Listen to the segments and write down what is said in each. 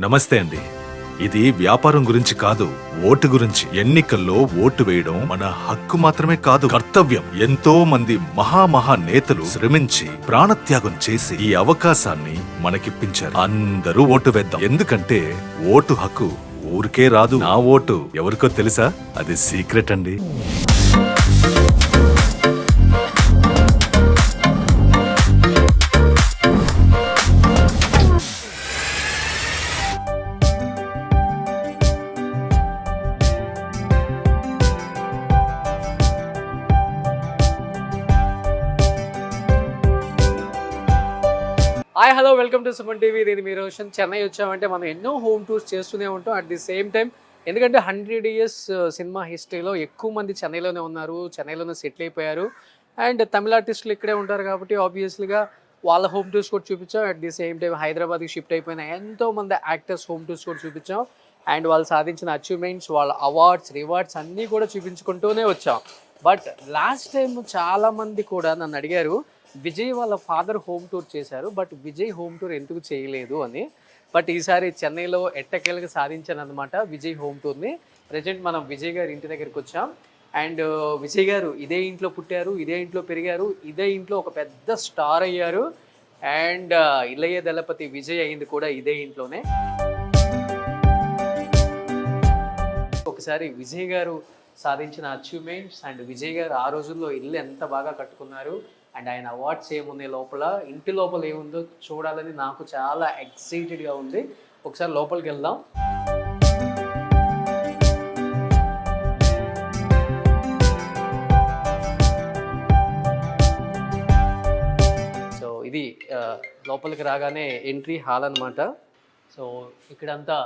నమస్తే అండి. ఇది వ్యాపారం గురించి కాదు, ఓటు గురించి. ఎన్నికల్లో ఓటు వేయడం మన హక్కు మాత్రమే కాదు, కర్తవ్యం. ఎంతో మంది మహా నేతలు శ్రమించి ప్రాణత్యాగం చేసి ఈ అవకాశాన్ని మనకిప్పించారు. అందరూ ఓటు వేద్దాం. ఎందుకంటే ఓటు హక్కు ఊరికే రాదు. నా ఓటు ఎవరికో తెలుసా? అది సీక్రెట్ అండి. Hi hello welcome to Suman TV. నేను మీ రోషన్. చెన్నై వచ్చామంటే మనం ఎన్నో హోమ్ టూర్స్ చేస్తూనే ఉంటాం. అట్ ది సేమ్ టైం ఎందుకంటే 100 ఇయర్స్ సినిమా హిస్టరీలో ఎక్కువ మంది చెన్నైలోనే ఉన్నారు, చెన్నైలోనే సెటిల్ అయిపోయారు. అండ్ తమిళ ఆర్టిస్టులు ఇక్కడే ఉంటారు కాబట్టి ఆబ్వియస్లీగా వాళ్ళ హోమ్ టూర్స్ కూడా చూపించాం. అట్ ది సేమ్ టైం హైదరాబాద్కి షిఫ్ట్ అయిపోయిన ఎంతో మంది యాక్టర్స్ హోమ్ టూర్స్ కూడా చూపించాం. అండ్ వాళ్ళు సాధించిన అచీవ్మెంట్స్, వాళ్ళ అవార్డ్స్, రివార్డ్స్ అన్నీ కూడా చూపించుకుంటూనే వచ్చాం. బట్ లాస్ట్ టైం చాలామంది కూడా నన్ను అడిగారు, విజయ్ వాళ్ళ ఫాదర్ హోమ్ టూర్ చేశారు, బట్ విజయ్ హోమ్ టూర్ ఎందుకు చేయలేదు అని. బట్ ఈసారి చెన్నైలో ఎట్టకేళ్ళకి సాధించాను అనమాట విజయ్ హోమ్ టూర్ని. ప్రజెంట్ మనం విజయ్ గారి ఇంటి దగ్గరికి వచ్చాం. అండ్ విజయ్ గారు ఇదే ఇంట్లో పుట్టారు, ఇదే ఇంట్లో పెరిగారు, ఇదే ఇంట్లో ఒక పెద్ద స్టార్ అయ్యారు. అండ్ ఇళయ దళపతి విజయ్ అయింది కూడా ఇదే ఇంట్లోనే. ఒకసారి విజయ్ గారు సాధించిన అచీవ్మెంట్స్ అండ్ విజయ్ గారు ఆ రోజుల్లో ఇల్లు ఎంత బాగా కట్టుకున్నారు అండ్ ఆయన అవార్డ్స్ ఏమున్నాయి లోపల, ఇంటి లోపల ఏముందో చూడాలని నాకు చాలా ఎక్సైటెడ్గా ఉంది. ఒకసారి లోపలికి వెళ్దాం. సో ఇది లోపలికి రాగానే ఎంట్రీ హాల్ అనమాట. సో ఇక్కడంతా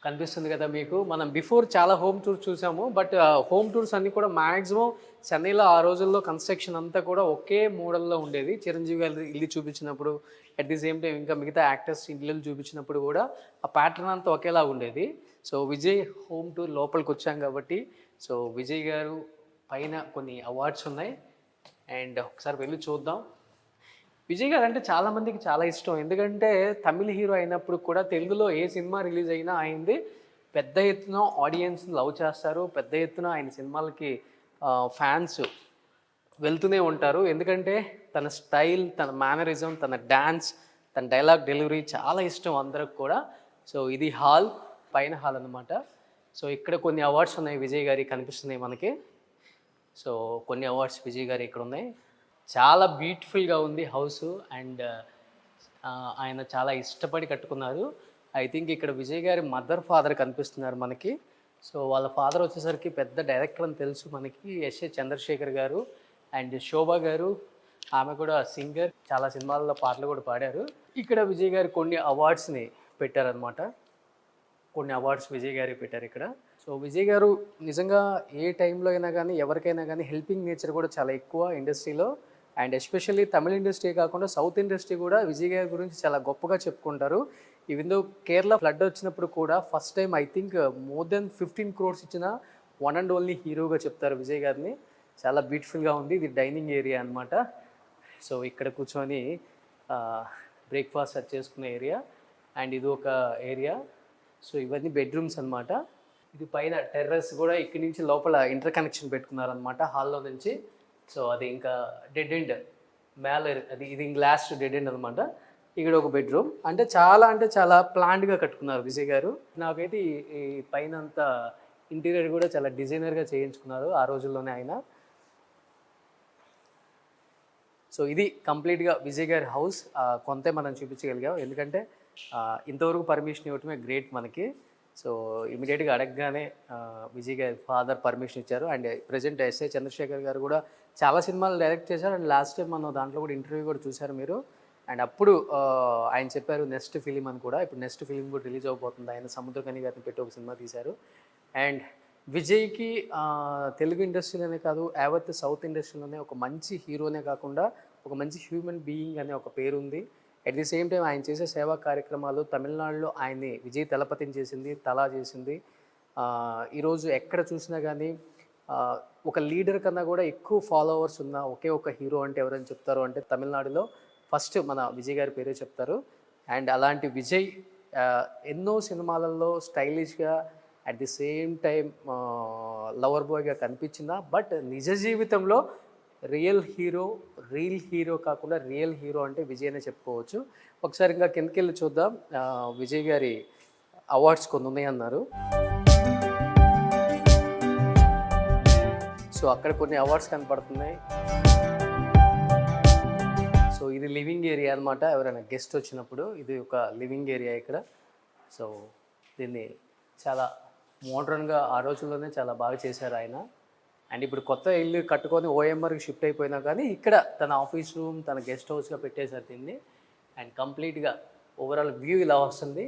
కనిపిస్తుంది కదా మీకు. మనం బిఫోర్ చాలా హోమ్ టూర్స్ చూసాము, బట్ హోమ్ టూర్స్ అన్నీ కూడా మ్యాక్సిమం చెన్నైలో ఆ రోజుల్లో కన్స్ట్రక్షన్ అంతా కూడా ఒకే మోడల్లో ఉండేది. చిరంజీవి గారి ఇల్లు చూపించినప్పుడు, అట్ ది సేమ్ టైం ఇంకా మిగతా యాక్టర్స్ ఇల్లు చూపించినప్పుడు కూడా ఆ ప్యాటర్న్ అంతా ఒకేలా ఉండేది. సో విజయ్ హోమ్ టూర్ లోపలికి వచ్చాం కాబట్టి, సో విజయ్ గారు పైన కొన్ని అవార్డ్స్ ఉన్నాయి అండ్ ఒకసారి వెళ్ళి చూద్దాం. విజయ్ గారు అంటే చాలామందికి చాలా ఇష్టం. ఎందుకంటే తమిళ హీరో అయినప్పుడు కూడా తెలుగులో ఏ సినిమా రిలీజ్ అయినా అయింది పెద్ద ఎత్తున ఆడియన్స్ లవ్ చేస్తారు, పెద్ద ఎత్తున ఆయన సినిమాలకి ఫ్యాన్స్ వెళ్తూనే ఉంటారు. ఎందుకంటే తన స్టైల్, తన మేనరిజం, తన డ్యాన్స్, తన డైలాగ్ డెలివరీ చాలా ఇష్టం అందరికి కూడా. సో ఇది హాల్, పైన హాల్ అనమాట. సో ఇక్కడ కొన్ని అవార్డ్స్ ఉన్నాయి విజయ్ గారికి కనిపిస్తున్నాయి మనకి. సో కొన్ని అవార్డ్స్ విజయ్ గారి ఇక్కడ ఉన్నాయి. చాలా బ్యూటిఫుల్గా ఉంది హౌస్ అండ్ ఆయన చాలా ఇష్టపడి కట్టుకున్నారు. ఐ థింక్ ఇక్కడ విజయ్ గారి మదర్ ఫాదర్ కనిపిస్తున్నారు మనకి. సో వాళ్ళ ఫాదర్ వచ్చేసరికి పెద్ద డైరెక్టర్ అని తెలుసు మనకి, ఎస్ఏ చంద్రశేఖర్ గారు. అండ్ శోభ గారు, ఆమె కూడా సింగర్, చాలా సినిమాల్లో పాటలు కూడా పాడారు. ఇక్కడ విజయ్ గారు కొన్ని అవార్డ్స్ని పెట్టారనమాట. కొన్ని అవార్డ్స్ విజయ్ గారికి పెట్టారు ఇక్కడ. సో విజయ్ గారు నిజంగా ఏ టైంలో అయినా కానీ ఎవరికైనా కానీ హెల్పింగ్ నేచర్ కూడా చాలా ఎక్కువ ఇండస్ట్రీలో. అండ్ ఎస్పెషల్లీ తమిళ ఇండస్ట్రీ కాకుండా సౌత్ ఇండస్ట్రీ కూడా విజయ్ గారి గురించి చాలా గొప్పగా చెప్పుకుంటారు. ఈవెన్ దో కేరళ ఫ్లడ్ వచ్చినప్పుడు కూడా first time I think more than 15 crores ఇచ్చిన వన్ అండ్ ఓన్లీ హీరోగా చెప్తారు విజయ్ గారిని. చాలా బ్యూటిఫుల్గా ఉంది. ఇది డైనింగ్ ఏరియా అనమాట. సో ఇక్కడ కూర్చొని బ్రేక్ఫాస్ట్ అది చేసుకునే ఏరియా అండ్ ఇది ఒక ఏరియా. సో ఇవన్నీ బెడ్రూమ్స్ అనమాట. ఇది పైన టెర్రస్ కూడా ఇక్కడి నుంచి లోపల ఇంటర్ కనెక్షన్ పెట్టుకున్నారనమాట హాల్లో నుంచి. సో అది ఇంకా డెడ్ ఎండ్ మేల, అది ఇది లాస్ట్ డెడ్ ఎండ్ అనమాట. ఇక్కడ ఒక బెడ్రూమ్. అంటే చాలా ప్లాన్డ్గా కట్టుకున్నారు విజయ్ గారు. నాకైతే ఈ పైన అంతా ఇంటీరియర్ కూడా చాలా డిజైనర్గా చేయించుకున్నారు ఆ రోజుల్లోనే ఆయన. సో ఇది కంప్లీట్గా విజయ్ గారి హౌస్. కొంతే మనం చూపించగలిగాం, ఎందుకంటే ఇంతవరకు పర్మిషన్ ఇవ్వటమే గ్రేట్ మనకి. సో ఇమీడియట్గా అడగగానే విజయ్ గారి ఫాదర్ పర్మిషన్ ఇచ్చారు. అండ్ ప్రజెంట్ ఎస్ఏ చంద్రశేఖర్ గారు కూడా చాలా సినిమాలు డైరెక్ట్ చేశారు. అండ్ లాస్ట్ టైం మనం దాంట్లో కూడా ఇంటర్వ్యూ కూడా చూశారు మీరు. అండ్ అప్పుడు ఆయన చెప్పారు నెక్స్ట్ ఫిలిం అని కూడా. ఇప్పుడు నెక్స్ట్ ఫిలిం కూడా రిలీజ్ అవబోతుంది. ఆయన సముద్రకని గారిని పెట్టి ఒక సినిమా తీశారు. అండ్ విజయ్కి తెలుగు ఇండస్ట్రీలోనే కాదు, యావత్ సౌత్ ఇండస్ట్రీలోనే ఒక మంచి హీరోనే కాకుండా ఒక మంచి హ్యూమన్ బీయింగ్ అనే ఒక పేరు ఉంది. అట్ ది సేమ్ టైం ఆయన చేసే సేవా కార్యక్రమాలు, తమిళనాడులో ఆయన్ని విజయ్ దళపతిని చేసింది, తలా చేసింది. ఈరోజు ఎక్కడ చూసినా కానీ ఒక లీడర్ కన్నా కూడా ఎక్కువ ఫాలోవర్స్ ఉన్న ఒకే ఒక హీరో అంటే ఎవరైనా చెప్తారు అంటే తమిళనాడులో ఫస్ట్ మన విజయ్ గారి పేరే చెప్తారు. అండ్ అలాంటి విజయ్ ఎన్నో సినిమాలలో స్టైలిష్గా at the same time lover బాయ్గా కనిపించిన బట్ నిజ జీవితంలో రియల్ హీరో కాకుండా రియల్ హీరో అంటే విజయ్ అనే చెప్పుకోవచ్చు. ఒకసారి ఇంకా కిందకి వెళ్ళి చూద్దాం. విజయ్ గారి అవార్డ్స్ కొన్ని ఉన్నాయన్నారు. సో అక్కడ కొన్ని అవార్డ్స్ కనపడుతున్నాయి. సో ఇది లివింగ్ ఏరియా అనమాట. ఎవరైనా గెస్ట్ వచ్చినప్పుడు ఇది ఒక లివింగ్ ఏరియా ఇక్కడ. సో దీన్ని చాలా మోడ్రన్గా ఆ రోజుల్లోనే చాలా బాగా చేశారు ఆయన. అండ్ ఇప్పుడు కొత్త ఇల్లు కట్టుకొని ఓఎంఆర్కి షిఫ్ట్ అయిపోయినా కానీ ఇక్కడ తన ఆఫీస్ రూమ్, తన గెస్ట్ హౌస్గా పెట్టేశారు దీన్ని. అండ్ కంప్లీట్గా ఓవరాల్ వ్యూ ఇలా వస్తుంది.